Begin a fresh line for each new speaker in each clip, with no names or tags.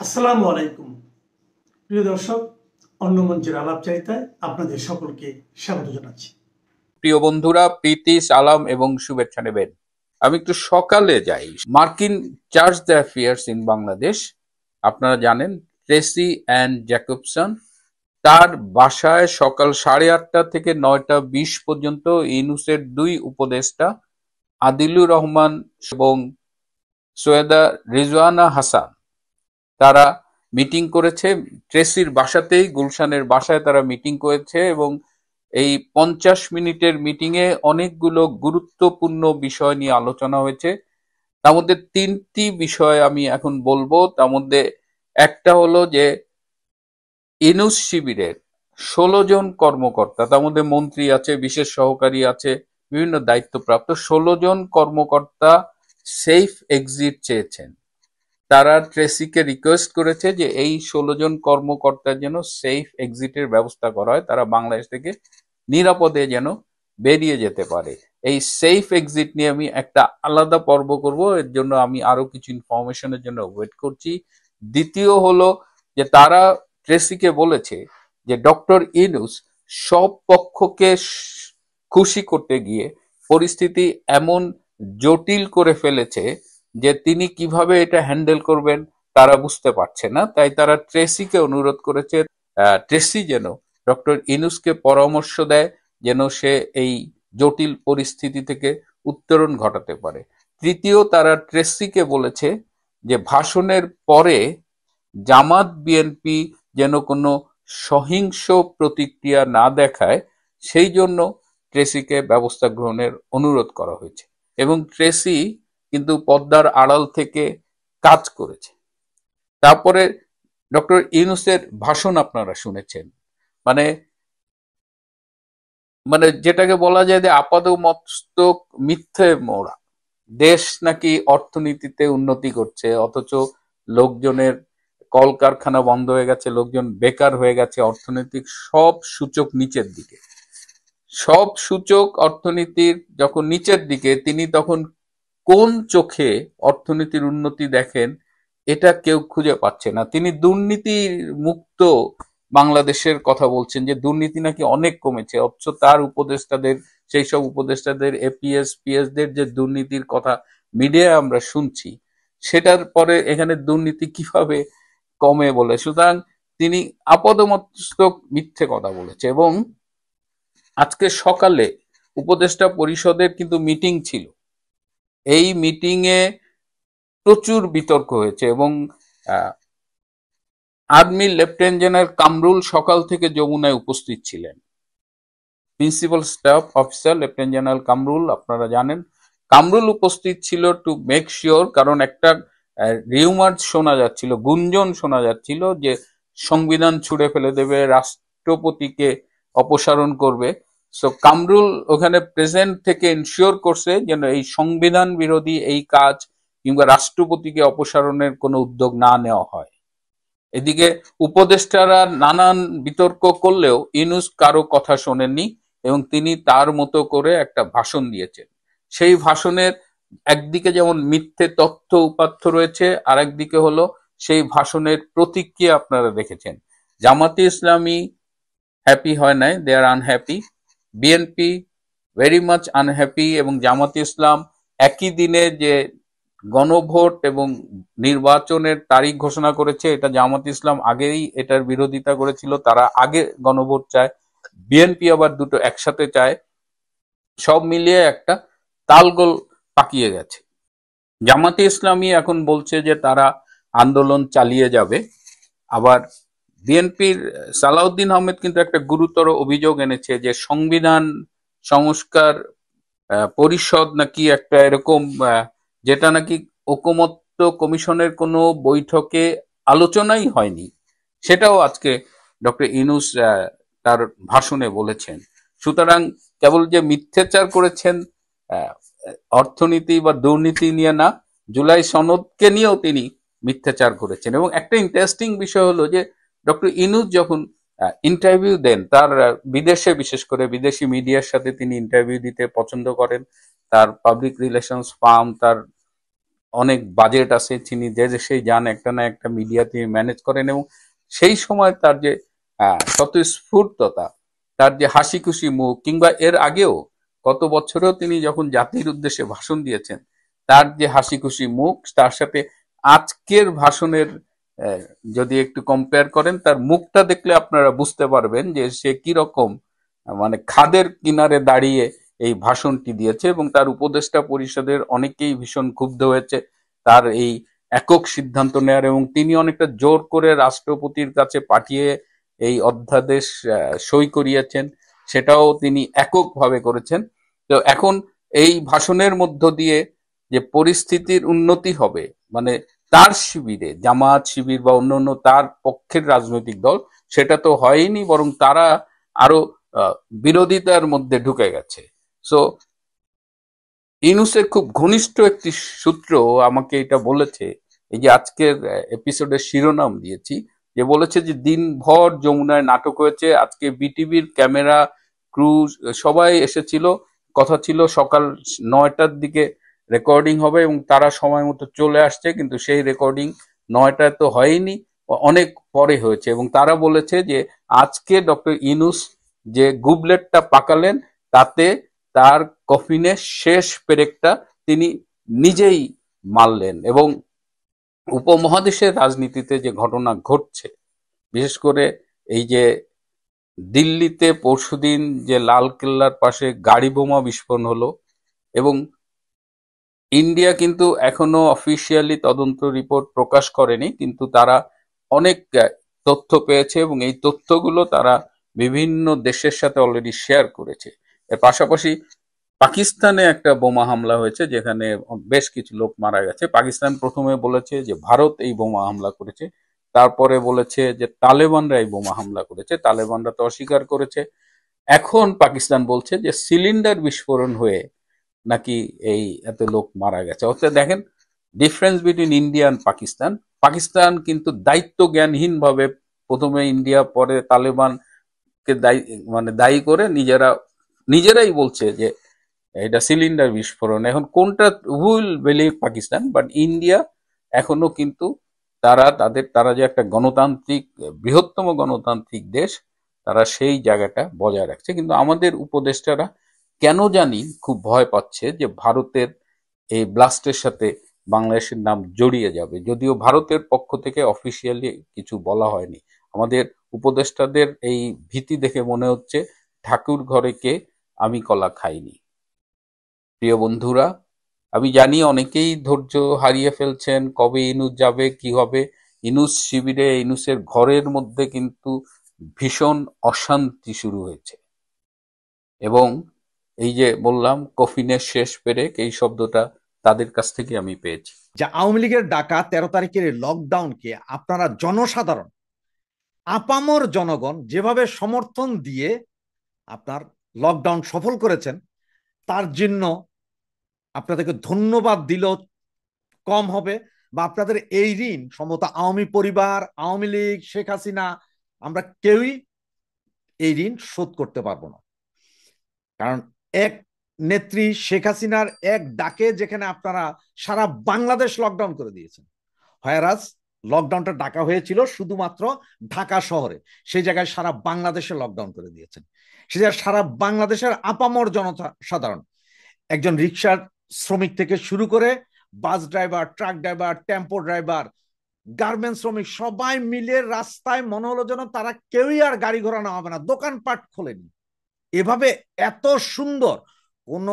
আসসালামু আলাইকুম প্রিয় দর্শক, অন্য মঞ্চের আলাপচারিতায় আপনাদের সকলকে স্বাগত জানাচ্ছি।
প্রিয় বন্ধুরা, প্রীতি, সালাম এবং শুভেচ্ছা নেবেন। আমি একটু সকালে যাই। মার্কিন charge the affairs in Bangladesh, আপনারা জানেন, ট্রেসি অ্যান্ড জ্যাকবসন, তার বাসায় সকাল 8:30 থেকে 9:20 পর্যন্ত ইউনূসের দুই উপদেষ্টা আদিলুর রহমান এবং সৈয়দা রিজওয়ানা হাসান তারা মিটিং করেছে। ট্রেসির বাসাতেই, গুলশানের বাসায় তারা মিটিং করেছে এবং এই 50 মিনিটের মিটিংয়ে অনেকগুলো গুরুত্বপূর্ণ বিষয় নিয়ে আলোচনা হয়েছে। তার মধ্যে 3টি বিষয় আমি এখন বলবো। তার মধ্যে একটা হলো যে ইউনূস শিবিরের 16 জন কর্মকর্তা, তার মধ্যে মন্ত্রী আছে, বিশেষ সহকারী আছে, বিভিন্ন দায়িত্বপ্রাপ্ত 16 জন কর্মকর্তা সেফ এক্সিট চেয়েছেন। তারা ট্রেসিকে রিকোয়েস্ট করেছে যে এই 16 জন কর্মকর্তার যেন সেফ এক্সিটের ব্যবস্থা করা হয়, তারা বাংলাদেশ থেকে নিরাপদে যেন বেরিয়ে যেতে পারে। এই সেফ এক্সিট নিয়ে আমি একটা আলাদা পর্ব করব, এর জন্য আমি আরো কিছু ইনফরমেশনের জন্য ওয়েট করছি। দ্বিতীয় হলো যে তারা ট্রেসিকে বলেছে যে ডক্টর ইউনূস সব পক্ষকে খুশি করতে গিয়ে পরিস্থিতি এমন জটিল করে ফেলেছে যে তিনি কিভাবে এটা হ্যান্ডেল করবেন তারা বুঝতে পারছে না। তাই তারা ট্রেসিকে অনুরোধ করেছে ট্রেসি যেন ডক্টর ইউনূসকে পরামর্শ দেয় যেন সে এই জটিল পরিস্থিতি থেকে উত্তরণ ঘটাতে পারে। তৃতীয়, তারা ট্রেসিকে বলেছে যে ভাষণের পরে জামাত বিএনপি যেন কোনো সহিংস প্রতিক্রিয়া না দেখায়, সেই জন্য ট্রেসিকে ব্যবস্থা গ্রহণের অনুরোধ করা হয়েছে। এবং ট্রেসি কিন্তু পর্দার আড়াল থেকে কাজ করেছে। তারপরে ডক্টর ইউনূসের ভাষণ আপনারা শুনেছেন, মানে মানে যেটাকে বলা যায় যে আপাদমস্তক মিথ্যে মোড়া। দেশ নাকি অর্থনীতিতে উন্নতি করছে, অথচ লোকজনের কলকারখানা বন্ধ হয়ে গেছে, লোকজন বেকার হয়ে গেছে, অর্থনৈতিক সব সূচক নিচের দিকে। সব সূচক অর্থনীতির যখন নিচের দিকে, তিনি তখন কোন চোখে অর্থনীতির উন্নতি দেখেন এটা কেউ খুঁজে পাচ্ছে না। তিনি দুর্নীতি মুক্ত বাংলাদেশের কথা বলছেন, যে দুর্নীতি নাকি অনেক কমেছে, অথচ তার উপদেষ্টাদের, সেই সব উপদেষ্টাদের এপিএস পিএসদের যে দুর্নীতির কথা মিডিয়ায় আমরা শুনছি, সেটার পরে এখানে দুর্নীতি কিভাবে কমে বলে। সুতরাং তিনি আপাদমস্তক মিথ্যে কথা বলেছে। এবং আজকে সকালে উপদেষ্টা পরিষদের কিন্তু মিটিং ছিল, এই মিটিং এ প্রচুর বিতর্ক হয়েছে এবং আর্মি লেফটেন্যান্ট জেনারেল কামরুল সকাল থেকে যমুনায় উপস্থিত ছিলেন। Principal staff officer lieutenant general Kamrul, আপনারা জানেন, কামরুল উপস্থিত ছিল টু মেক শিওর, কারণ একটা রিউমার শোনা যাচ্ছিল, গুঞ্জন শোনা যাচ্ছিল যে সংবিধান ছুঁড়ে ফেলে দেবে, রাষ্ট্রপতিকে অপসারণ করবে। সো কামরুল ওখানে প্রেজেন্ট থেকে এনশিওর করছে যেন এই সংবিধান বিরোধী এই কাজ কিংবা রাষ্ট্রপতিকে অপসারণের কোনো উদ্যোগ না নেওয়া হয়। এদিকে উপদেষ্টারা নানান বিতর্ক করলেও ইউনূস কারো কথা শোনেননি এবং তিনি তার মতো করে একটা ভাষণ দিয়েছেন। সেই ভাষণের একদিকে যেমন মিথ্যে তথ্য উপাত্ত রয়েছে, আর একদিকে হলো সেই ভাষণের প্রতিক্রিয়া আপনারা দেখেছেন। জামাতে ইসলামী হ্যাপি হয় নাই, they are unhappy. BNP very much unhappy. এবং জামাতে ইসলাম একই দিনে যে গণভোট এবং নির্বাচনের তারিখ ঘোষণা করেছে, এটা জামাত ইসলাম আগেই এটার বিরোধিতা করেছিল, তারা আগে গণভোট চায়। বিএনপি আবার দুটো একসাথে চায়। সব মিলিয়ে একটা তালগোল পাকিয়ে গেছে। জামাতে ইসলামী এখন বলছে যে তারা আন্দোলন চালিয়ে যাবে। আবার বিএনপির সালাউদ্দিন আহমেদ কিন্তু একটা গুরুতর অভিযোগ এনেছে যে সংবিধান সংস্কার পরিষদ নাকি একটা এরকম, যেটা নাকি ঐকমত্য কমিশনের কোনো বৈঠকে আলোচনাই হয়নি, সেটাও আজকে ডক্টর ইউনূস তার ভাষণে বলেছেন। সুতরাং কেবল যে মিথ্যাচার করেছেন অর্থনীতি বা দুর্নীতি নিয়ে না, জুলাই সনদকে নিয়েও তিনি মিথ্যাচার করেছেন। এবং একটা ইন্টারেস্টিং বিষয় হলো যে ডক্টর ইউনূস যখন ইন্টারভিউ দেন, তার বিদেশে, বিশেষ করে বিদেশি মিডিয়ার সাথে তিনি ইন্টারভিউ দিতে পছন্দ করেন। তার পাবলিক রিলেশনস ফার্ম, তার অনেক বাজেট আছে, তিনি যে দেশেই যান একটা না একটা মিডিয়া তিনি ম্যানেজ করেন, এবং সেই সময় তার যে স্বতঃস্ফূর্ততা, তার যে হাসি খুশি মুখ, কিংবা এর আগেও গত বছরেও তিনি যখন জাতির উদ্দেশ্যে ভাষণ দিয়েছেন, তার যে হাসি খুশি মুখ, তার সাথে আজকের ভাষণের আহ, যদি একটু কম্পেয়ার করেন, তার মুখটা দেখলে আপনারা বুঝতে পারবেন যে সে কি রকম মানে খাদের কিনারে দাঁড়িয়ে এই ভাষণটি দিয়েছে। এবং তার উপদেষ্টা পরিষদের অনেকেই ভীষণ ক্ষুব্ধ হয়েছে তার এই একক সিদ্ধান্ত নেয়ার, এবং তিনি অনেকটা জোর করে রাষ্ট্রপতির কাছে পাঠিয়ে এই অধ্যাদেশ সই করিয়েছেন, সেটাও তিনি এককভাবে করেছেন। তো এখন এই ভাষণের মধ্য দিয়ে যে পরিস্থিতির উন্নতি হবে, মানে তার শিবিরে, জামায়াত শিবির বা অন্যান্য তার পক্ষের রাজনৈতিক দল, সেটা তো হয়নি, বরং তারা আরো বিরোধিতার মধ্যে ঢুকে গেছে। সো ইউনূসের খুব ঘনিষ্ঠ একটি সূত্র আমাকে এটা বলেছে, এই যে আজকের এপিসোডের শিরোনাম দিয়েছি, যে বলেছে যে দিনভর যমুনায় নাটক হয়েছে, আজকে বিটিভির ক্যামেরা ক্রু সবাই এসেছিল, কথা ছিল সকাল 9টার দিকে রেকর্ডিং হবে, এবং তারা সময় মতো চলে আসছে, কিন্তু সেই রেকর্ডিং 9টায় তো হয়নি, অনেক পরে হয়েছে। এবং তারা বলেছে যে আজকে ডক্টর ইউনূস যে গুবলেটটা পাকালেন, তাতে তার কফিনের শেষ পেরেকটা তিনি নিজেই মারলেন। এবং উপমহাদেশের রাজনীতিতে যে ঘটনা ঘটছে, বিশেষ করে এই যে দিল্লিতে পরশুদিন যে লাল কেল্লার পাশে গাড়ি বোমা বিস্ফোরণ হলো, এবং ইন্ডিয়া কিন্তু এখনো অফিসিয়ালি তদন্ত রিপোর্ট প্রকাশ করেনি, কিন্তু তারা অনেক তথ্য পেয়েছে, এবং এই তথ্যগুলো তারা বিভিন্ন দেশের সাথে অলরেডি শেয়ার করেছে। এর পাশাপাশি পাকিস্তানে একটা বোমা হামলা হয়েছে, যেখানে বেশ কিছু লোক মারা গেছে। পাকিস্তান প্রথমে বলেছে যে ভারত এই বোমা হামলা করেছে, তারপরে বলেছে যে তালেবানরা এই বোমা হামলা করেছে, তালেবানরা তো অস্বীকার করেছে। এখন পাকিস্তান বলছে যে সিলিন্ডার বিস্ফোরণ হয়ে নাকি এই এত লোক মারা গেছে। অর্থাৎ দেখেন difference between India and Pakistan. Pakistan কিন্তু দায়িত্ব জ্ঞানহীন ভাবে প্রথমে ইন্ডিয়া, পরে তালেবানকে দায়ী মানে দায়ী করে নিজেরাই বলছে যে এটা সিলিন্ডার বিস্ফোরণ। এখন কোনটা will believe Pakistan, but India এখনো কিন্তু তারা যে একটা গণতান্ত্রিক, বৃহত্তম গণতান্ত্রিক দেশ, তারা সেই জায়গাটা বজায় রাখছে। কিন্তু আমাদের উপদেষ্টারা কেন জানি খুব ভয় পাচ্ছে যে ভারতের এই ব্লাস্টের সাথে বাংলাদেশের নাম জড়িয়ে যাবে, যদিও ভারতের পক্ষ থেকে অফিসিয়ালি কিছু বলা হয়নি। আমাদের উপদেষ্টাদের এই ভীতি দেখে মনে হচ্ছে ঠাকুর ঘরে কে, আমি কলা খাইনি। প্রিয় বন্ধুরা, আমি জানি অনেকেই ধৈর্য হারিয়ে ফেলছেন, কবে ইনুস যাবে, কি হবে। ইনুস শিবিরে, ইনুসের ঘরের মধ্যে কিন্তু ভীষণ অশান্তি শুরু হয়েছে, এবং এই যে বললাম কফিনের শেষ পেরেক, এই শব্দটা তাদের কাছ থেকে আমি পেয়েছি।
যে আওয়ামী লীগের ডাকা 13 তারিখের লকডাউনকে আপনারা জনসাধারণ, আপামর জনগণ যেভাবে সমর্থন দিয়ে আপনার লকডাউন সফল করেছেন, তার জন্য আপনাদেরকে ধন্যবাদ দিলেও কম হবে। বা আপনাদের এই ঋণ সম্ভবত আওয়ামী পরিবার, আওয়ামী লীগ, শেখ হাসিনা, আমরা কেউই এই ঋণ শোধ করতে পারবো না। কারণ এক নেত্রী শেখ হাসিনার এক ডাকে যেখানে আপনারা সারা বাংলাদেশ লকডাউন করে দিয়েছেন, হয়ারাজ লকডাউনটা ডাকা হয়েছিল শুধুমাত্র ঢাকা শহরে, সেই জায়গায় সারা বাংলাদেশে লকডাউন করে দিয়েছেন। সে জায়গায় সারা বাংলাদেশের আপামর জনতা সাধারণ, একজন রিক্সার শ্রমিক থেকে শুরু করে bus driver, truck driver, tempo driver, garments শ্রমিক, সবাই মিলে রাস্তায় মনে হলো যেন তারা কেউই আর গাড়ি ঘোড়া নামাবে না, দোকানপাট খোলেনি। এভাবে এত সুন্দর কোন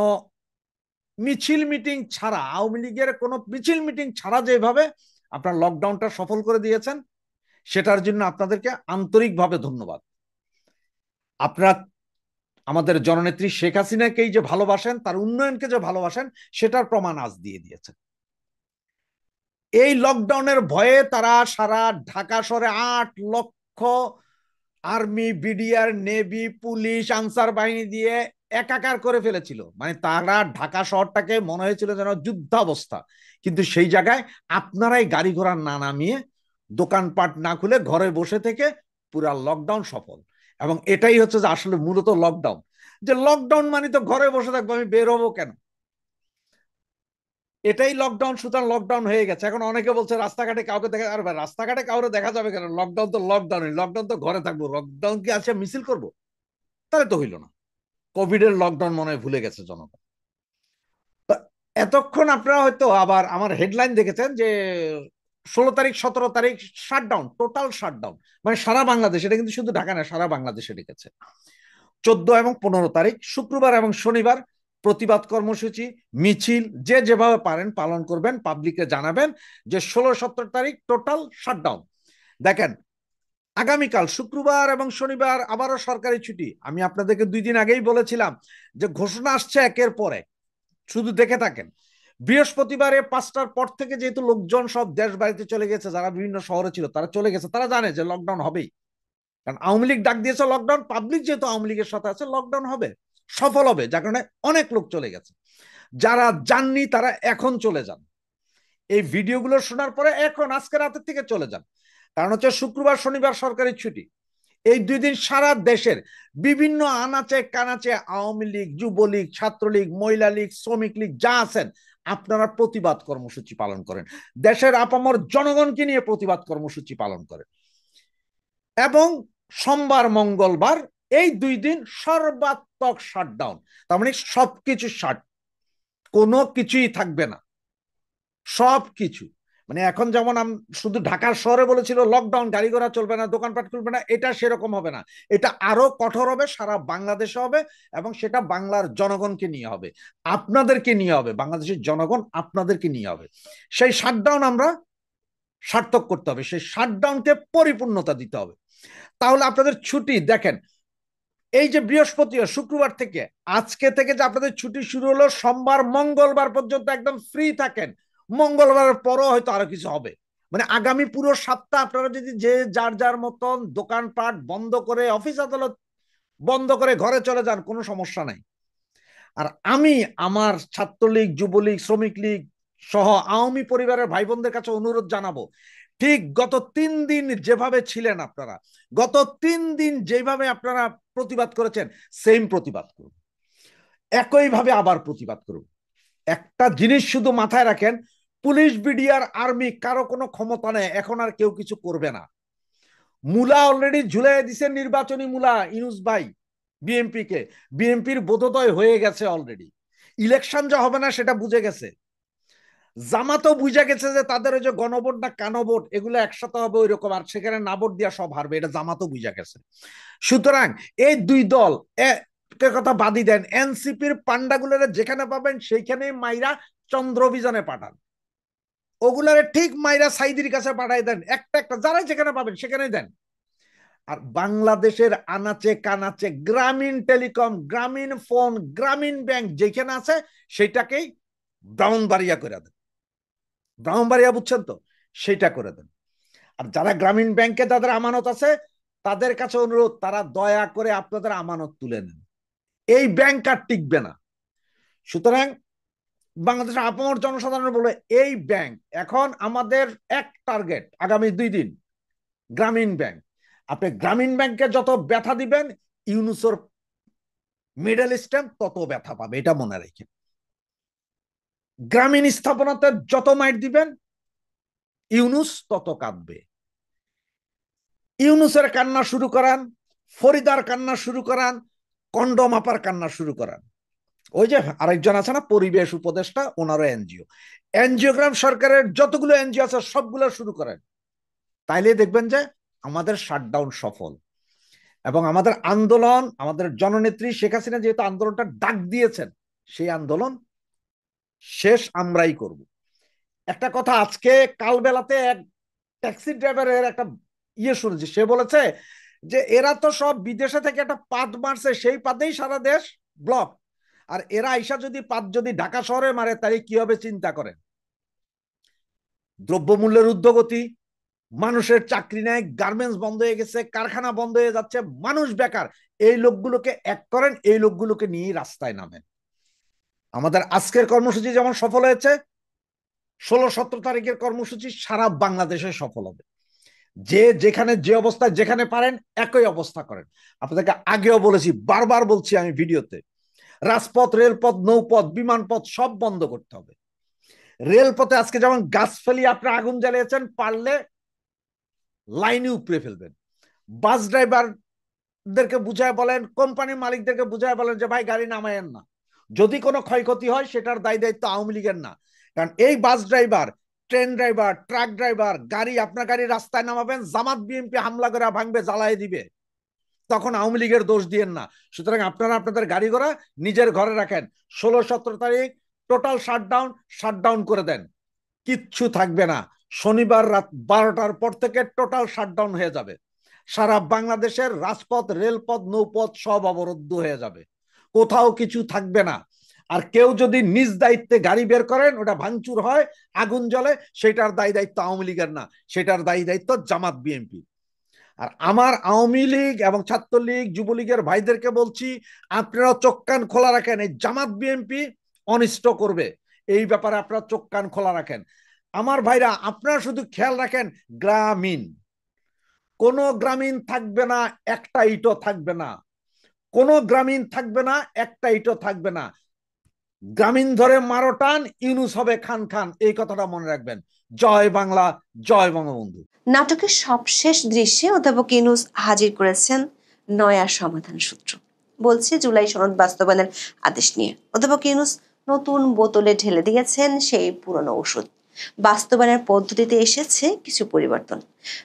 মিছিল মিটিং ছাড়া, আওয়ামী লীগের কোন মিছিল মিটিং ছাড়া যেভাবে আপনার লকডাউনটা সফল করে দিয়েছেন, সেটার জন্য আপনাদেরকে আন্তরিকভাবে ধন্যবাদ। আপনারা আমাদের জননেত্রী শেখ হাসিনাকেই যে ভালোবাসেন, তার উন্নয়নকে যে ভালোবাসেন, সেটার প্রমাণ আজ দিয়ে দিয়েছেন। এই লকডাউনের ভয়ে তারা সারা ঢাকা শহরে 8 লক্ষ army, BDR, navy, police, answer বাহিনী দিয়ে একাকার করে ফেলেছিল। মানে তারা ঢাকা শহরটাকে মনে হয়েছিল যেন যুদ্ধাবস্থা। কিন্তু সেই জায়গায় আপনারাই গাড়ি ঘোড়া না নামিয়ে, দোকানপাট না খুলে, ঘরে বসে থেকে পুরা লকডাউন সফল। এবং এটাই হচ্ছে যে আসলে মূলত লকডাউন। যে লকডাউন মানে তো ঘরে বসে থাকবো, আমি বের হবো কেন? এটাই লকডাউন, সুতরাং লকডাউন হয়ে গেছে। এখন অনেকে বলছে রাস্তাঘাটে কাউকে দেখা, আর ভাই রাস্তাঘাটে কাউকে দেখা যাবে কেন? লকডাউন তো লকডাউনই, লকডাউন তো ঘরে থাকবো, লকডাউন কি আছে মিছিল করব? তাহলে তো হইলো না। কোভিড এর লকডাউন মনে হয় ভুলে গেছে জনগণ। তো এতক্ষণ আপনারা হয়তো আবার আমার হেডলাইন দেখেছেন যে 16 তারিখ 17 তারিখ শাটডাউন, টোটাল শাটডাউন, মানে সারা বাংলাদেশ। এটা কিন্তু শুধু ঢাকা না, সারা বাংলাদেশে ডেকেছে। 14 এবং 15 তারিখ শুক্রবার এবং শনিবার প্রতিবাদ কর্মসূচি, মিছিল যে যেভাবে পারেন পালন করবেন, পাবলিককে জানাবেন যে 16-17 তারিখ টোটাল শাটডাউন। দেখেন, আগামীকাল শুক্রবার এবং শনিবার আবারও সরকারি ছুটি। আমি আপনাদেরকে 2 দিন আগেই বলেছিলাম যে ঘোষণা আসছে একের পরে, শুধু দেখে থাকেন। বৃহস্পতিবারে 5টার পর থেকে যেহেতু লোকজন সব দেশ বাড়িতে চলে গেছে, যারা বিভিন্ন শহরে ছিল তারা চলে গেছে, তারা জানে যে লকডাউন হবেই। কারণ আওয়ামী লীগ ডাক দিয়েছে লকডাউন, পাবলিক যেহেতু আওয়ামী লীগের সাথে আছে, লকডাউন হবে, সফল হবে। যার কারণে অনেক লোক চলে গেছে। যারা যাননি তারা এখন চলে যান, এই ভিডিওগুলো শোনার পরে এখন আজকে রাতের থেকে চলে যান। কারণ হচ্ছে শুক্রবার শনিবার সরকারি ছুটি। এই 2 দিন সারা দেশের বিভিন্ন আনাচে কানাচে আওয়ামী লীগ, যুবলীগ, ছাত্রলীগ, মহিলা লীগ, শ্রমিক লীগ যা আছেন, আপনারা প্রতিবাদ কর্মসূচি পালন করেন, দেশের আপামর জনগণকে নিয়ে প্রতিবাদ কর্মসূচি পালন করেন। এবং সোমবার মঙ্গলবার এই 2 দিন সর্বাত্মক শাটডাউন, তার মানে সবকিছু শাট, কোনো কিছুই থাকবে না, সবকিছু। মানে এখন যেমন শুধু ঢাকার শহরে বলেছিল লকডাউন, গাড়ি ঘোড়া চলবে না, দোকানপাট খুলবে না, এটা সেরকম হবে না। এটা আরো কঠোর হবে, সারা বাংলাদেশে হবে, এবং সেটা বাংলার জনগণকে নিয়ে হবে, আপনাদেরকে নিয়ে হবে, বাংলাদেশের জনগণ আপনাদেরকে নিয়ে হবে। সেই শাটডাউন আমরা সার্থক করতে হবে, সেই শাটডাউনকে পরিপূর্ণতা দিতে হবে। তাহলে আপনাদের ছুটি দেখেন, এই যে বৃহস্পতিবার শুক্রবার থেকে, আজকে থেকে যে আপনাদের ছুটি শুরু হলো, সোমবার মঙ্গলবার পর্যন্ত একদম ফ্রি থাকেন। মঙ্গলবারের পরও হয়তো আরো কিছু হবে। মানে আগামী পুরো সপ্তাহ আপনারা যদি যে যার যার মতন দোকানপাট বন্ধ করে, অফিস আদালত বন্ধ করে ঘরে চলে যান, কোনো সমস্যা নাই। আর আমি আমার ছাত্রলীগ, যুবলীগ, শ্রমিক লীগ সহ আওয়ামী পরিবারের ভাই বোনদের কাছে অনুরোধ জানাবো, ঠিক গত 3 দিন যেভাবে ছিলেন আপনারা, গত 3 দিন যেভাবে আপনারা প্রতিবাদ করেছেন, সেম প্রতিবাদ করুন, একইভাবে আবার প্রতিবাদ করুন। একটা জিনিস শুধু মাথায় রাখেন, পুলিশ, বিডিআর, আর্মি কারো কোনো ক্ষমতা নেই, এখন আর কেউ কিছু করবে না। মূলা অলরেডি ঝুলাই দিছে, নির্বাচনী মূলা ইউনুস ভাই বিএনপি কে, বিএনপির বোধোদয় হয়ে গেছে অলরেডি। ইলেকশন যা হবে না সেটা বুঝে গেছে। জামাতও বুঝে গেছে যে তাদের ওই যে গণভোট না কানভোট এগুলো একসাথে হবে ওইরকম, আর সেখানে না ভোট দিয়া সব হারবে, এটা জামাতও বুঝে গেছে। সুতরাং এই 2 দল কথা বাদই দেন, এনসিপির পান্ডাগুলোরে যেখানে পাবেন সেইখানেই মাইরা চন্দ্র অভিযানে পাঠান, ওগুলারে ঠিক মাইরা সাইদির কাছে পাঠাই দেন, একটা একটা যারাই যেখানে পাবেন সেখানেই দেন। আর বাংলাদেশের আনাচে কানাচে গ্রামীণ টেলিকম, গ্রামীণ ফোন, গ্রামীণ ব্যাংক যেখানে আছে সেটাকেই ব্রাউনবাড়িয়া করে দেন। ব্রাহ্মণবাড়িয়া বুঝছেন তো, সেটা করে দেন। আর যারা গ্রামীণ ব্যাংকে যাদের আমানত আছে, তাদের কাছে অনুরোধ, তারা দয়া করে আপনাদের আমানত তুলে নেন, এই ব্যাংক আর টিকবে না। সুতরাং বাংলাদেশের আপামর জনসাধারণ বলে, এই ব্যাংক এখন আমাদের এক টার্গেট আগামী 2 দিন, গ্রামীণ ব্যাংক। আপনি গ্রামীণ ব্যাংকে যত ব্যথা দিবেন, ইউনুসের মিডল স্ট্যাম্প তত ব্যথা পাবে, এটা মনে রাখেন। গ্রামীণ স্থাপনাতে যত মাইট দিবেন, ইউনুস তত কাঁদবে। ইউনুসের কান্না শুরু করান, ফরিদার কান্না শুরু করান, কন্ডম আপার কান্না শুরু করান। ওই যে আরেকজন আছে না পরিবেশ উপদেষ্টা, ওনারও এনজিও, এনজিওগ্রাম সরকারের যতগুলো এনজিও আছে সবগুলো শুরু করেন। তাইলে দেখবেন যে আমাদের শাটডাউন সফল। এবং আমাদের আন্দোলন, আমাদের জননেত্রী শেখ হাসিনা যেহেতু আন্দোলনটা ডাক দিয়েছেন, সেই আন্দোলন শেষ আমরাই করব। একটা কথা, আজকে কাল বেলাতে এক ট্যাক্সি ড্রাইভারের একটা শুনেছি, সে বলেছে যে এরা তো সব বিদেশে থেকে একটা পাত মারছে, সেই পাতেই সারা দেশ ব্লক, আর এরা আইসা যদি পাত যদি ঢাকা শহরে মারে তাহলে কি হবে চিন্তা করেন। দ্রব্যমূল্যের ঊর্ধ্বগতি, মানুষের চাকরি নেই, গার্মেন্টস বন্ধ হয়ে গেছে, কারখানা বন্ধ হয়ে যাচ্ছে, মানুষ বেকার, এই লোকগুলোকে এক করেন, এই লোকগুলোকে নিয়ে রাস্তায় নামেন। আমাদের আজকের কর্মসূচি যেমন সফল হয়েছে, 16-17 তারিখের কর্মসূচি সারা বাংলাদেশে সফল হবে। যে যেখানে যে অবস্থায় যেখানে পারেন একই অবস্থা করেন। আপনাদেরকে আগেও বলেছি, বারবার বলছি আমি ভিডিওতে, রাজপথ, রেলপথ, নৌপথ, বিমানপথ সব বন্ধ করতে হবে। রেলপথে আজকে যেমন গাছ ফেলিয়ে আপনি আগুন জ্বালিয়েছেন, পারলে লাইনে উপড়ে ফেলবেন। বাস ড্রাইভারদেরকে বুঝায় বলেন, কোম্পানির মালিকদেরকে বুঝায় বলেন যে ভাই গাড়ি নামায়েন না, যদি কোনো ক্ষয়ক্ষতি হয় সেটার দায় দায়িত্ব আওয়ামী লীগের না। কারণ এই bus driver, train driver, truck driver, আপনার গাড়ি রাস্তায় নামাবেন, জামাত বিএনপি হামলা করে ভাঙবে, জ্বালায় দিবে, তখন আওয়ামী লীগের দোষ দিয়েন না। সুতরাং আপনারা আপনাদের গাড়ি ঘোড়া নিজের ঘরে রাখেন। 16-17 তারিখ টোটাল শাটডাউন করে দেন, কিচ্ছু থাকবে না। শনিবার রাত 12টার পর থেকে টোটাল শাটডাউন হয়ে যাবে। সারা বাংলাদেশের রাজপথ, রেলপথ, নৌপথ সব অবরুদ্ধ হয়ে যাবে, কোথাও কিছু থাকবে না। আর কেউ যদি নিজ দায়িত্বে গাড়ি বের করেন, ওটা ভাঙচুর হয়, আগুন জ্বলে, সেটার দায়ী দায়িত্ব আওয়ামী লীগের না, সেটার দায়ী দায়িত্ব জামাত বিএনপি। আর আমার আওয়ামী লীগ এবং ছাত্রলীগ, যুবলীগের ভাইদেরকে বলছি, আপনারা চোখ কান খোলা রাখেন। এই জামাত বিএনপি অনিষ্ট করবে, এই ব্যাপারে আপনারা চোখ কান খোলা রাখেন। আমার ভাইরা, আপনারা শুধু খেয়াল রাখেন, গ্রামীণ কোনো গ্রামীণ থাকবে না, একটা ইটও থাকবে না, কোনো গ্রামীণ থাকবে না, একটা ইটও থাকবে না। গ্রামীণ ধরে মারো টান, ইউনুস হবে খান খান, এই কথাটা মনে রাখবেন। জয় বাংলা, জয় বঙ্গবন্ধু।
নাটকের সবশেষ দৃশ্যে অধ্যাপক ইউনূস হাজির করেছেন নয়া সমাধান সূত্র। বলছে জুলাই সনদ বাস্তবায়নের আদেশ নিয়ে অধ্যাপক ইউনূস নতুন বোতলে ঢেলে দিয়েছেন সেই পুরনো ওষুধ। বাস্তবায়নের পদ্ধতিতে এসেছে কিছু পরিবর্তন।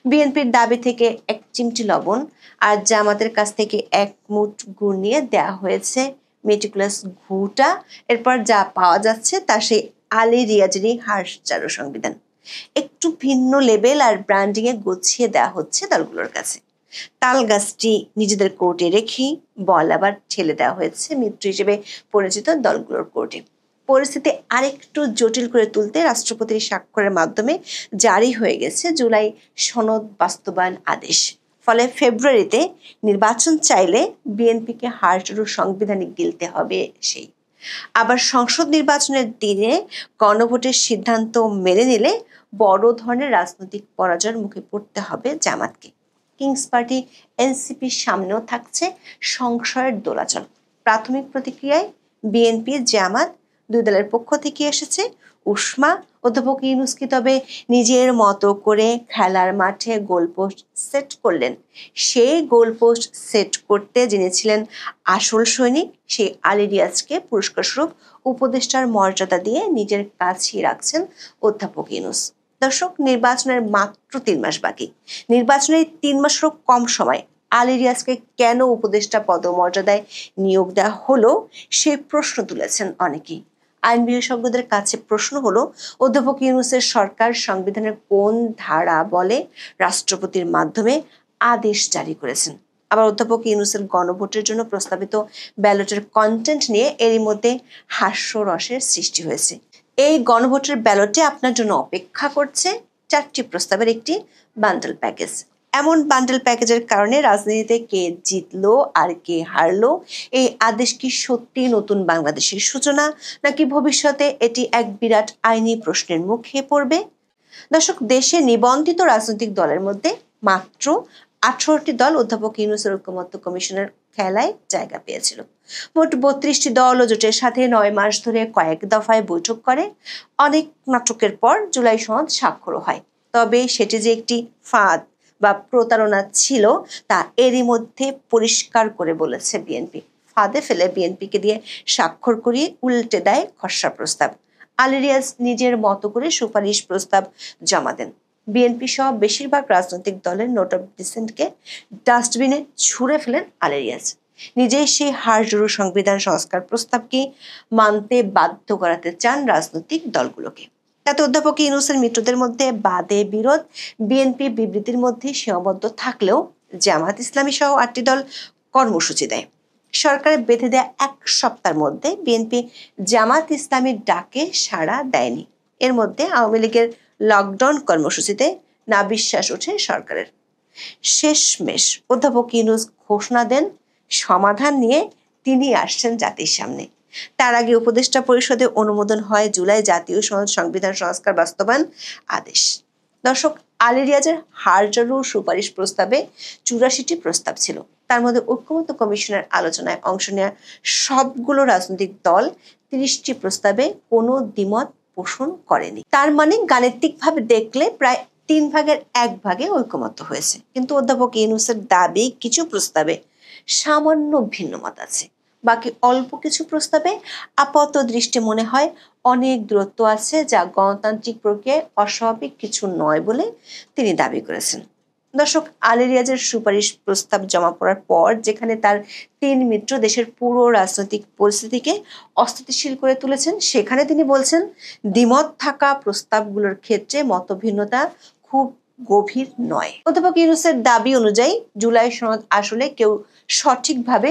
বিএনপির দাবি থেকে 1 চিমটি লবণ আর জামাতের কাছ থেকে 1 মুঠ গুড় নিয়ে দেয়া হয়েছে মেটিকুলাস ঘুটা। এরপর যা পাওয়া যাচ্ছে তা সেই আলী রিয়াজেরই হাসচারু সংবিধান। একটু ভিন্ন লেবেল আর ব্র্যান্ডিং এ গুছিয়ে দেওয়া হচ্ছে দলগুলোর কাছে। তাল গাছটি নিজেদের কোর্টে রেখেই বল আবার ঠেলে দেওয়া হয়েছে মিত্র হিসেবে পরিচিত দলগুলোর কোর্টে। পরিস্থিতি আরেকটু জটিল করে তুলতে রাষ্ট্রপতির স্বাক্ষরের মাধ্যমে জারি হয়ে গেছে জুলাই সনদ বাস্তবায়ন আদেশ। ফলে ফেব্রুয়ারিতে নির্বাচন চাইলে বিএনপিকে হার্টরু সাংবিধানিক গিলতে হবে সেই। আবার সংসদ নির্বাচনের দিনে গণভোটের সিদ্ধান্ত মেনে নিলে বড় ধরনের রাজনৈতিক পরাজয়ের মুখে পড়তে হবে জামাতকে। কিংস পার্টি এনসিপির সামনেও থাকছে সংশয়ের দোলাচল। প্রাথমিক প্রতিক্রিয়ায় বিএনপি, জামাত দুই দলের পক্ষ থেকে এসেছে উষ্মা। অধ্যাপক ইউনূস কি তবে নিজের মতো করে খেলার মাঠে গোলপোস্ট সেট করলেন? সেই গোলপোস্ট সেট করতে যিনি ছিলেন আসল সৈনিক, সেই আলী রিয়াজকে পুরস্কার স্বরূপ উপদেষ্টার মর্যাদা দিয়ে নিজের কাছেই রাখছেন অধ্যাপক ইউনূস। দর্শক, নির্বাচনের মাত্র 3 মাস বাকি। নির্বাচনের 3 মাসেরও কম সময় আলী রিয়াজকে কেন উপদেষ্টা পদমর্যাদায় নিয়োগ দেওয়া হলো, সেই প্রশ্ন তুলেছেন অনেকেই। আইন বিশেষজ্ঞদের কাছে প্রশ্ন হলো, অধ্যাপক ইউনূসের সরকার সংবিধানের কোন ধারা বলে রাষ্ট্রপতির মাধ্যমে আদেশ জারি করেছেন? আবার অধ্যাপক ইউনূসের গণভোটের জন্য প্রস্তাবিত ব্যালটের কন্টেন্ট নিয়ে এরই মধ্যে হাস্যরসের সৃষ্টি হয়েছে। এই গণভোটের ব্যালটে আপনার জন্য অপেক্ষা করছে 4টি প্রস্তাবের একটি বান্ডেল প্যাকেজ। এমন বান্ডেল প্যাকেজের কারণে রাজনীতিতে কে জিতলো আর কে হারলো, এই আদেশ কি সত্যি নতুন বাংলাদেশের সূচনা, নাকি ভবিষ্যতে এটি এক বিরাট আইনি প্রশ্নের মুখে পড়বে? দর্শক, দেশে নিবন্ধিত রাজনৈতিক দলের মধ্যে মাত্র 18টি দল অধ্যাপক ইউনূসের ঐকমত্য কমিশনের খেলায় জায়গা পেয়েছিল। মোট 32টি দল ও জোটের সাথে 9 মাস ধরে কয়েক দফায় বৈঠক করে। অনেক নাটকের পর জুলাই সনদ স্বাক্ষরও হয়। তবে সেটি যে একটি ফাঁদ বা প্রতারণা ছিল তা এরই মধ্যে পরিষ্কার করে বলেছে বিএনপি। ফাঁদে ফেলে বিএনপিকে দিয়ে স্বাক্ষর করিয়ে উল্টে দেয় খসড়া প্রস্তাব। আলী রিয়াজ নিজের মতো করে সুপারিশ প্রস্তাব জমা দেন। বিএনপি সহ বেশিরভাগ রাজনৈতিক দলের নোট অফ ডিসেন্টকে ডাস্টবিনে ছুঁড়ে ফেলেন আলী রিয়াজ। নিজেই সেই হাড়জোড়ো সংবিধান সংস্কার প্রস্তাবকে মানতে বাধ্য করাতে চান রাজনৈতিক দলগুলোকে। তাতে অধ্যাপক ইউনূসের মিত্রদের মধ্যে বাদে বিরোধ। বিএনপি বিবৃতির মধ্যে সীমাবদ্ধ থাকলেও জামাত ইসলামী সহ 8টি দল কর্মসূচি দেয়। সরকারের বেঁধে দেয়া 1 সপ্তাহের মধ্যে বিএনপি জামাত ইসলামীর ডাকে সাড়া দেয়নি। এর মধ্যে আওয়ামী লীগের লকডাউন কর্মসূচিতে নাবিশ্বাস ওঠে সরকারের। শেষমেশ অধ্যাপক ইউনূস ঘোষণা দেন সমাধান নিয়ে তিনি আসছেন জাতির সামনে। তার আগে উপদেষ্টা পরিষদে অনুমোদন হয় জুলাই জাতীয় সনদ সংবিধান সংস্কার বাস্তবায়ন আদেশ। দর্শক, আলী রিয়াজের হাড়জোড়ো সুপারিশ প্রস্তাবে 84টি প্রস্তাব ছিল। তার মধ্যে ঐকমত্য কমিশনের আলোচনায় অংশ নেওয়া সবগুলো রাজনৈতিক দল 30টি প্রস্তাবে কোনো দ্বিমত পোষণ করেনি। তার মানে গাণিতিকভাবে দেখলে প্রায় 1/3 ঐকমত্য হয়েছে। কিন্তু অধ্যাপক ইউনূসের দাবি কিছু প্রস্তাবে সামান্য ভিন্নমত আছে, বাকি অল্প কিছু প্রস্তাবে আপাত দৃষ্টি মনে হয় অনেক দূরত্ব আছে, যা গণতান্ত্রিক প্রক্রিয়ায় অস্বাভাবিক কিছু নয় বলে তিনি দাবি করেছেন। দর্শক, আলী রিয়াজের সুপারিশ প্রস্তাব জমা পড়ার পর যেখানে তার 3 মিত্র দেশের পুরো রাজনৈতিক পরিস্থিতিকে অস্থিতিশীল করে তুলেছেন, সেখানে তিনি বলছেন দ্বিমত থাকা প্রস্তাবগুলোর ক্ষেত্রে মতভিন্নতা খুব গভীর নয়। অধ্যাপক ইউনূসের দাবি অনুযায়ী জুলাই সনদ আসলে কেউ সঠিকভাবে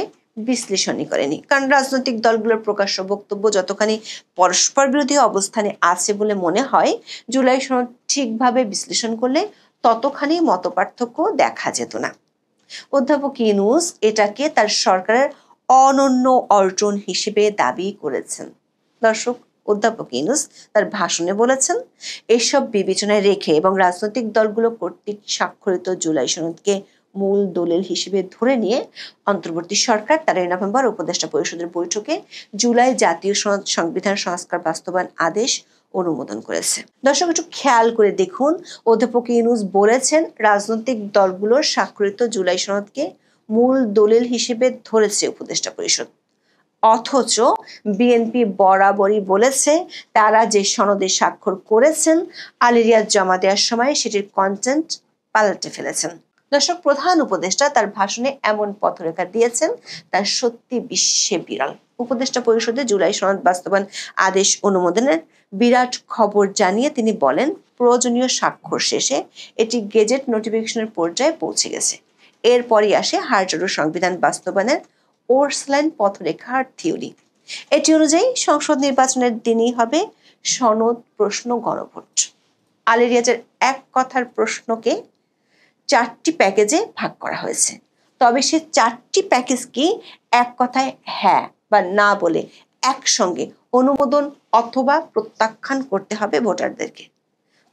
বিশ্লেষণই করেনি, কারণ রাজনৈতিক দলগুলোর প্রকাশ্য বক্তব্য যতখানি পরস্পর বিরোধী অবস্থানে আছে বলে মনে হয়, জুলাই সনদ ঠিকভাবে বিশ্লেষণ করলে ততখানি মতপার্থক্য দেখা যেত না। অধ্যাপক ইউনূস এটাকে তার সরকারের অনন্য অর্জন হিসেবে দাবি করেছেন। দর্শক, অধ্যাপক ইউনূস তার ভাষণে বলেছেন, এসব বিবেচনায় রেখে এবং রাজনৈতিক দলগুলো কর্তৃক স্বাক্ষরিত জুলাই সনদকে মূল দলিল হিসেবে ধরে নিয়ে অন্তর্বর্তী সরকার 13 নভেম্বর উপদেষ্টা পরিষদের বৈঠকে জুলাই জাতীয় সনদ সংবিধান সংস্কার বাস্তবায়ন আদেশ অনুমোদন করেছে। দর্শক, একটু খেয়াল করে দেখুন, অধ্যাপক ইউনূস বলেছেন রাজনৈতিক দলগুলোর স্বাক্ষরিত জুলাই সনদকে মূল দলিল হিসেবে ধরেছে উপদেষ্টা পরিষদ, অথচ বিএনপি বরাবরই বলেছে তারা যে সনদে স্বাক্ষর করেছেন আলী রিয়াজ জমা দেওয়ার সময় সেটির কন্টেন্ট পাল্টে ফেলেছেন। দর্শক, প্রধান উপদেষ্টা তার ভাষণে এমন পথরেখা দিয়েছেন তার সত্যি বিশ্বে বিরল। উপদেষ্টা পরিষদে জুলাই সনদ বাস্তবায়ন আদেশ অনুমোদনের বিরাট খবর জানিয়ে তিনি বলেন, প্রয়োজনীয় স্বাক্ষর শেষে এটি গেজেট নোটিফিকেশনের পর্যায়ে পৌঁছে গেছে। এরপরই আসে হাড়জোড়ো সংবিধান বাস্তবায়নের ওর্সলাইন পথরেখার থিওরি। এটি অনুযায়ী সংসদ নির্বাচনের দিনই হবে সনদ প্রশ্ন গণভোট। আলী রিয়াজের এক কথার প্রশ্নকে 4টি প্যাকেজে ভাগ করা হয়েছে, তবে সে 4টি প্যাকেজ কি এক কথায় হ্যাঁ বা না বলে একসঙ্গে অনুমোদন অথবা প্রত্যাখ্যান করতে হবে ভোটারদেরকে।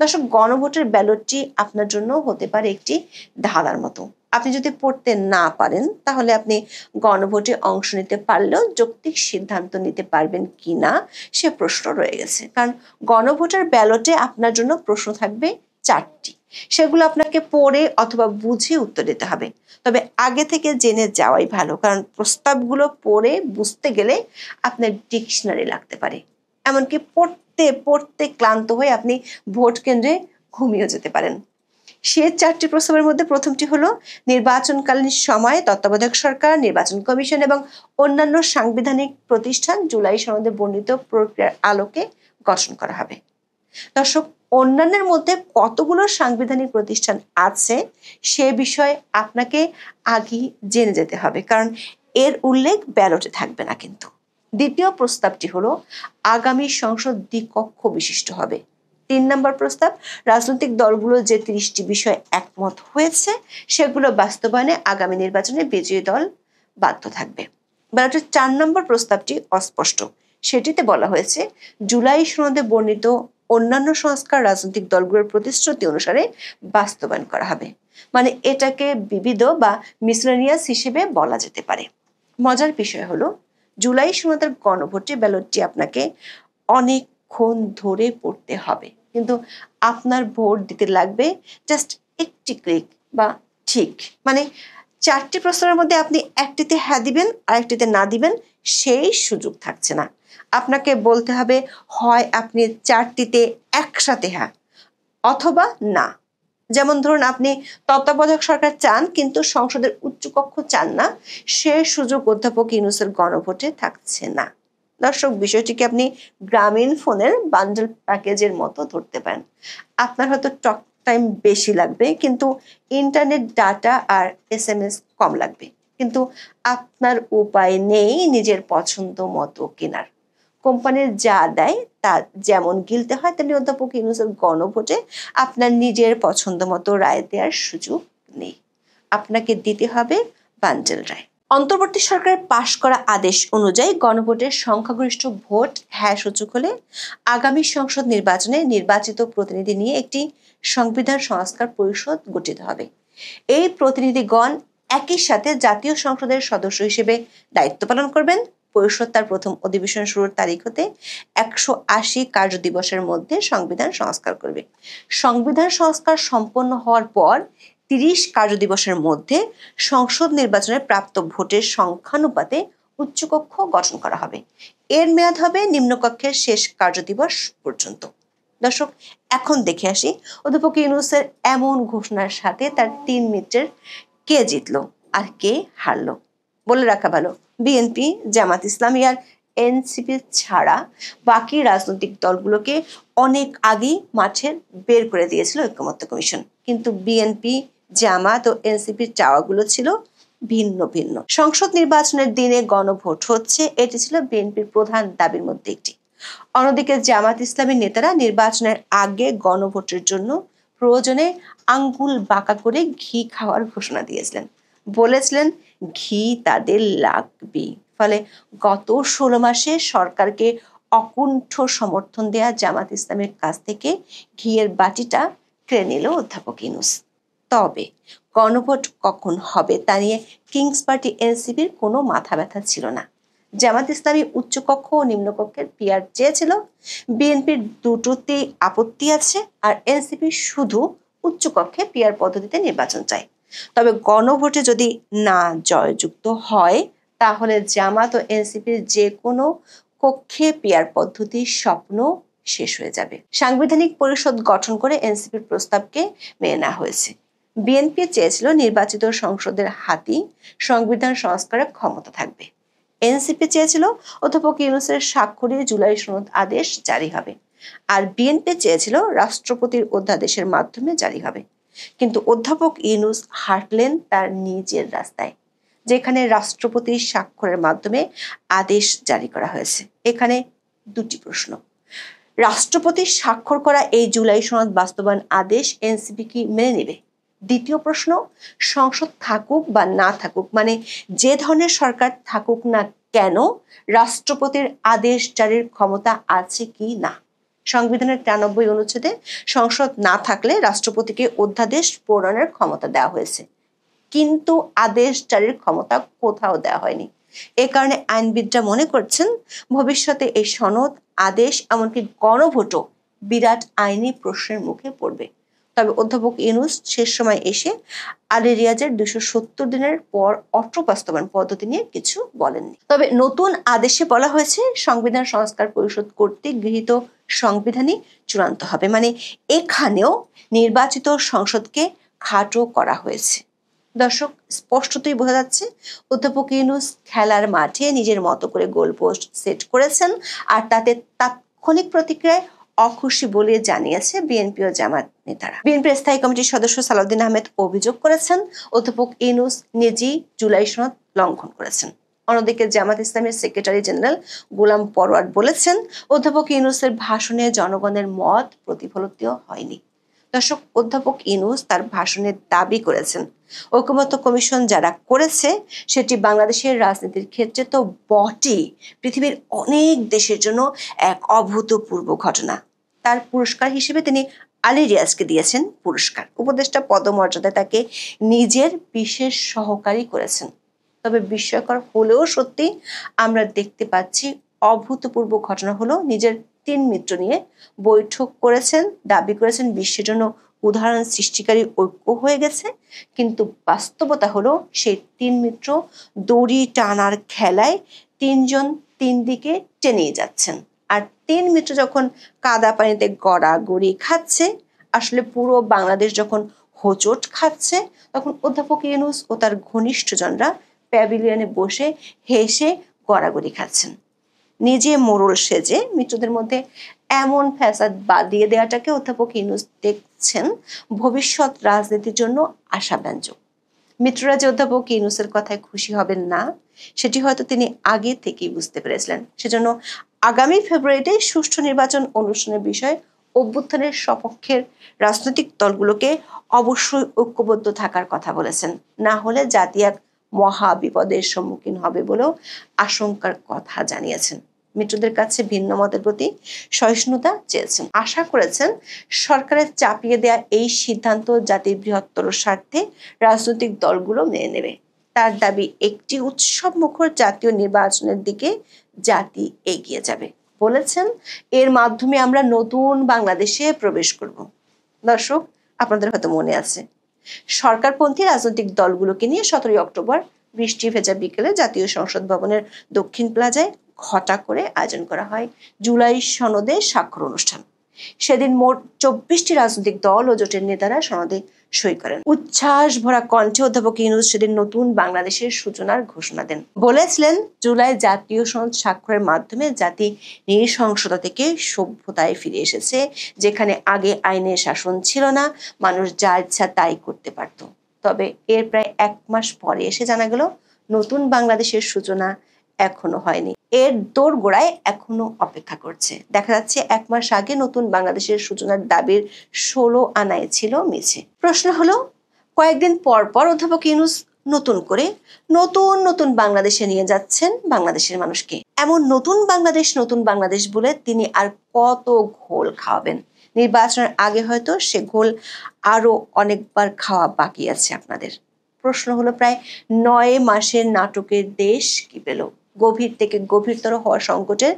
দর্শক, গণভোটের ব্যালটটি আপনার জন্য হতে পারে একটি ধাঁধার মতো। আপনি যদি পড়তে না পারেন তাহলে আপনি গণভোটে অংশ নিতে পারলেও যৌক্তিক সিদ্ধান্ত নিতে পারবেন কিনা সে প্রশ্ন রয়ে গেছে, কারণ গণভোটের ব্যালটে আপনার জন্য প্রশ্ন থাকবে 4টি। সেগুলো আপনাকে পড়ে অথবা বুঝে উত্তর দিতে হবে, তবে আগে থেকে জেনে যাওয়াই ভালো, কারণ প্রস্তাবগুলো পড়ে বুঝতে গেলে আপনার ডিকশনারি লাগতে পারে, এমনকি পড়তে পড়তে ক্লান্ত হয়ে আপনি ভোট কেন্দ্রে ঘুমিয়ে যেতে পারেন। সে 4টি প্রস্তাবের মধ্যে প্রথমটি হলো নির্বাচনকালীন সময়ে তত্ত্বাবধায়ক সরকার, নির্বাচন কমিশন এবং অন্যান্য সাংবিধানিক প্রতিষ্ঠান জুলাই সনদে বর্ণিত প্রক্রিয়ার আলোকে গঠন করা হবে। দর্শক, অন্যান্যের মধ্যে কতগুলো সাংবিধানিক প্রতিষ্ঠান আছে সে বিষয়ে আপনাকে আগেই জেনে যেতে হবে, কারণ এর উল্লেখ ব্যালটে থাকবে না। কিন্তু দ্বিতীয় প্রস্তাবটি হলো আগামী সংসদ দ্বিকক্ষ বিশিষ্ট হবে। 3 নম্বর প্রস্তাব, রাজনৈতিক দলগুলো যে 30টি বিষয়ে একমত হয়েছে সেগুলো বাস্তবায়নে আগামী নির্বাচনে বিজয়ী দল বাধ্য থাকবে। ব্যালটের 4 নম্বর প্রস্তাবটি অস্পষ্ট। সেটিতে বলা হয়েছে জুলাই সনদে বর্ণিত অন্যান্য সংস্কার রাজনৈতিক দলগুলোর প্রতিশ্রুতি অনুসারে বাস্তবায়ন করা হবে, মানে এটাকে বিবিধ বা মিসলেনিয়াস হিসেবে বলা যেতে পারে। মজার বিষয় হলো জুলাই সনদের গণভোটে ব্যালটটি আপনাকে অনেকক্ষণ ধরে পড়তে হবে, কিন্তু আপনার ভোট দিতে লাগবে জাস্ট একটি ক্লিক বা ঠিক, মানে 4টি প্রশ্নের মধ্যে আপনি একটিতে হ্যাঁ দিবেন আর একটিতে না দিবেন সেই সুযোগ থাকছে না। আপনাকে বলতে হবে হয় আপনি 4টিতে একসাথে হ্যাঁ অথবা না। যেমন ধরুন, আপনি তত্ত্বাবধায়ক সরকার চান কিন্তু সংসদের উচ্চকক্ষ চান না, সে সুযোগ অধ্যাপক ইউনূসের গণভোটে থাকছে না। দর্শক, বিষয়টিকে আপনি গ্রামীণ ফোনের বান্ডেল প্যাকেজের মতো ধরতে পারেন। আপনার হয়তো টক টাইম বেশি লাগবে কিন্তু ইন্টারনেট ডাটা আর SMS কম লাগবে, কিন্তু আপনার উপায় নেই নিজের পছন্দ মতো কেনার। কোম্পানির যা দেয় তা যেমন গিলতে হয়, তেমনি অধ্যাপক ইউনূসের গণভোটে আপনার নিজের পছন্দ মতো রায় দেওয়ার সুযোগ নেই, আপনাকে দিতে হবে বান্ডেল রায়। অন্তর্বর্তী সরকারের পাশ করা আদেশ অনুযায়ী গণভোটের সংখ্যাগরিষ্ঠ ভোট হ্যাঁ সূচক হলে আগামী সংসদ নির্বাচনে নির্বাচিত প্রতিনিধি নিয়ে একটি সংবিধান সংস্কার পরিষদ গঠিত হবে। এই প্রতিনিধিগণ একই সাথে জাতীয় সংসদের সদস্য হিসেবে দায়িত্ব পালন করবেন পরিষদ তার প্রথম অধিবেশন শুরুর তারিখ হতে 180 কার্য দিবসের মধ্যে সংবিধান সংস্কার করবে। সংবিধান সংস্কার সম্পন্ন হওয়ার পর 30 কার্য দিবসের মধ্যে সংসদ নির্বাচনে প্রাপ্ত ভোটের সংখ্যানুপাতে উচ্চকক্ষ গঠন করা হবে। এর মেয়াদ হবে নিম্নকক্ষের শেষ কার্য দিবস পর্যন্ত। দর্শক, এখন দেখে আসি অধ্যাপক ইউনূসের এমন ঘোষণার সাথে তার 3 মিত্রের কে জিতলো আর কে হারলো। বলে রাখা ভালো, বিএনপি, জামাত ইসলামী আর এনসিপি ছাড়া বাকি রাজনৈতিক দলগুলোকে অনেক আগেই মাঠে বের করে দিয়েছিল ঐকমত্য কমিশন। কিন্তু বিএনপি, জামাত ও এনসিপির চাওয়াগুলো ছিল ভিন্ন ভিন্ন। সংসদ নির্বাচনের দিনে গণভোট হচ্ছে, এটি ছিল বিএনপির প্রধান দাবির মধ্যে একটি। অন্যদিকে জামাত ইসলামী নেতারা নির্বাচনের আগে গণভোটের জন্য প্রয়োজনে আঙ্গুল বাঁকা করে ঘি খাওয়ার ঘোষণা দিয়েছিলেন। বলেছিলেন ঘি তাদের লাগবে। ফলে গত 16 মাসে সরকারকে অকুণ্ঠ সমর্থন দেয়া জামাত ইসলামের কাছ থেকে ঘিয়ের বাটিটা কেড়ে নিল অধ্যাপক ইউনূস। তবে গণভোট কখন হবে তা নিয়ে কিংস পার্টি এনসিপির কোনো মাথা ব্যথা ছিল না। জামাত ইসলামী উচ্চকক্ষ ও নিম্নকক্ষের পিআর চেয়েছিল, বিএনপির দুটোতেই আপত্তি আছে, আর এনসিপি শুধু উচ্চকক্ষে পিআর পদ্ধতিতে নির্বাচন চায়। তবে গণভোটে যদি না জয়যুক্ত হয় তাহলে জামাত ও এনসিপির যে কোনো কক্ষে পিআর পদ্ধতির স্বপ্ন শেষ হয়ে যাবে। সাংবিধানিক পরিষদ গঠন করে এনসিপির প্রস্তাবকে মেনে নেওয়া হয়েছে। বিএনপি চেয়েছিল নির্বাচিত সংসদের হাতেই সংবিধান সংস্কারের ক্ষমতা থাকবে। এনসিপি চেয়েছিল অধ্যাপক ইউনূসের স্বাক্ষরে জুলাই সনদ আদেশ জারি হবে, আর বিএনপি চেয়েছিল রাষ্ট্রপতির অধ্যাদেশের মাধ্যমে জারি হবে। কিন্তু অধ্যাপক ইউনূস হাঁটলেন তার নিজের রাস্তায়, যেখানে রাষ্ট্রপতির স্বাক্ষরের মাধ্যমে আদেশ জারি করা হয়েছে। এখানে দুটি প্রশ্ন। রাষ্ট্রপতির স্বাক্ষর করা এই জুলাই সনদ বাস্তবায়ন আদেশ এনসিপি কি মেনে নেবে? দ্বিতীয় প্রশ্ন, সংসদ থাকুক বা না থাকুক, মানে যে ধরনের সরকার থাকুক না কেন, রাষ্ট্রপতির আদেশ জারির ক্ষমতা আছে কি না। সংবিধানের 93 অনুচ্ছেদে সংসদ না থাকলে রাষ্ট্রপতিকে অধ্যাদেশ প্রণয়নের ক্ষমতা দেওয়া হয়েছে, কিন্তু আদেশ জারির ক্ষমতা কোথাও দেওয়া হয়নি। এ কারণে আইনবিদরা মনে করছেন ভবিষ্যতে এই সনদ, আদেশ, এমনকি গণভোটও বিরাট আইনি প্রশ্নের মুখে পড়বে। তবে অধ্যাপক ইউনূস শেষ সময় এসে আলী রিয়াজের 270 দিনের পর অটো বাস্তবায়ন পদ্ধতি নিয়ে কিছু বলেননি। তবে নতুন আদেশে বলা হয়েছে সংবিধান সংস্কার পরিষদ কর্তৃক গৃহীত সংবিধানই চূড়ান্ত হবে, মানে এখানেও নির্বাচিত সংসদকে খাটো করা হয়েছে। দর্শক, স্পষ্টতই বোঝা যাচ্ছে অধ্যাপক ইউনূস খেলার মাঠে নিজের মতো করে গোলপোস্ট সেট করেছেন, আর তাতে তাৎক্ষণিক প্রতিক্রিয়ায় অখুশি বলে জানিয়েছে বিএনপি ও জামাত নেতারা। বিএনপির স্থায়ী কমিটির সদস্য সালাউদ্দিন আহমেদ অভিযোগ করেছেন অধ্যাপক ইউনূস নিজেই জুলাই সনদ লঙ্ঘন করেছেন। অন্যদিকে জামাত ইসলামের সেক্রেটারি জেনারেল গোলাম পরোয়ার বলেছেন অধ্যাপক ইউনূসের ভাষণে জনগণের মত প্রতিফলিত হয়নি। দর্শক, অধ্যাপক ইউনূস তার ভাষণে দাবি করেছেন ঐকমত্য কমিশন যারা করেছে সেটি বাংলাদেশের রাজনীতির ক্ষেত্রে তো বটেই, পৃথিবীর অনেক দেশের জন্য এক অভূতপূর্ব ঘটনা। তার পুরস্কার হিসেবে তিনি আলী রিয়াজকে দিয়েছেন পুরস্কার। উপদেষ্টা পদমর্যাদায় তাকে নিজের বিশেষ সহকারী করেছেন। তবে বিস্ময়কর হলেও সত্যি আমরা দেখতে পাচ্ছি অভূতপূর্ব ঘটনা হলো নিজের 3 মিত্র নিয়ে বৈঠক করেছেন, দাবি করেছেন বিশ্বের জন্য উদাহরণ সৃষ্টিকারী ঐক্য হয়ে গেছে, কিন্তু বাস্তবতা হলো সেই 3 মিত্র দড়ি টানার খেলায় 3 জন 3 দিকে টেনে যাচ্ছেন। আর 3 মিত্র যখন কাদা পানিতে গড়াগড়ি খাচ্ছে, আসলে পুরো বাংলাদেশ যখন হোঁচট খাচ্ছে, তখন অধ্যাপক ইউনূস ও তার ঘনিষ্ঠজনরা প্যাভিলিয়নে বসে হেসে গড়াগড়ি খাচ্ছেন। নিজে মোড়ল সেজে মিত্রদের মধ্যে এমন ফ্যাসাদ বাঁধিয়ে দেওয়াটাকে অধ্যাপক ইউনূস দেখছেন ভবিষ্যৎ রাজনীতির জন্য আশাব্যঞ্জক। মিত্ররা যে অধ্যাপক ইউনূসের কথায় খুশি হবেন না, সেটি হয়তো তিনি আগে থেকেই বুঝতে পেরেছিলেন। সেজন্য আগামী ফেব্রুয়ারিতে সুষ্ঠু নির্বাচন অনুষ্ঠানের বিষয়ে অভ্যুত্থানের সপক্ষের রাজনৈতিক দলগুলোকে অবশ্যই ঐক্যবদ্ধ থাকার কথা বলেছেন, না হলে জাতি এক মহা বিপদের সম্মুখীন হবে বলেও আশঙ্কার কথা জানিয়েছেন। মিত্রদের কাছে ভিন্ন মতের প্রতি সহিষ্ণুতা চেয়েছেন। আশা করেছেন সরকারের চাপিয়ে দেয়া এই সিদ্ধান্ত জাতির বৃহত্তর স্বার্থে রাজনৈতিক দলগুলো মেনে নেবে। তার দাবি একটি উৎসব মুখর জাতীয় নির্বাচনের দিকে জাতি এগিয়ে যাবে। বলেছেন, এর মাধ্যমে আমরা নতুন বাংলাদেশে প্রবেশ করব। দর্শক, আপনাদের হয়তো মনে আছে, সরকারপন্থী রাজনৈতিক দলগুলোকে নিয়ে 17 অক্টোবর বৃষ্টি ভেজা বিকেলে জাতীয় সংসদ ভবনের দক্ষিণ প্লাজায় ঘটা করে আয়োজন করা হয় জুলাই সনদে স্বাক্ষর অনুষ্ঠান। সেদিন মোট 24টি রাজনৈতিক দল ও জোটের নেতারা সনদে সই করেন। উচ্ছ্বাস ভরা কণ্ঠে অধ্যাপক ইউনূস সেদিন নতুন বাংলাদেশের সূচনার ঘোষণা দেন। বলেছিলেন, জুলাই জাতীয় সনদ স্বাক্ষরের মাধ্যমে জাতি নৃশংসতা থেকে সভ্যতায় ফিরে এসেছে, যেখানে আগে আইনের শাসন ছিল না, মানুষ যা ইচ্ছা তাই করতে পারত। তবে এর প্রায় 1 মাস পরে এসে জানা গেল, নতুন বাংলাদেশের সূচনা এখনো হয়নি। এর দোরগোড়ায় এখনো অপেক্ষা করছে। দেখা যাচ্ছে 1 মাস আগে নতুন বাংলাদেশের সূচনার দাবির 16 আনায় ছিল মিছে। প্রশ্ন হলো, কয়েকদিন পর পর অধ্যাপক ইউনূস নতুন করে নতুন বাংলাদেশে নিয়ে যাচ্ছেন বাংলাদেশের মানুষকে। এমন নতুন বাংলাদেশ বলে তিনি আর কত ঘোল খাওয়াবেন? নির্বাচনের আগে হয়তো সে ঘোল আরো অনেকবার খাওয়া বাকি আছে আপনাদের। প্রশ্ন হলো, প্রায় 9 মাসের নাটকের দেশ কি পেল? গভীর থেকে গভীরতর হওয়া সংকটের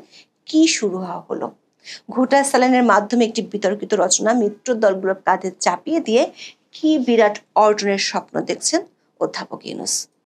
কি শুরু হলো? ঘোটা স্যালাইনের মাধ্যমে একটি বিতর্কিত রচনা মিত্র দলগুলোর কাঁধে চাপিয়ে দিয়ে কি বিরাট অর্জনের স্বপ্ন দেখছেন অধ্যাপক ইউনূস?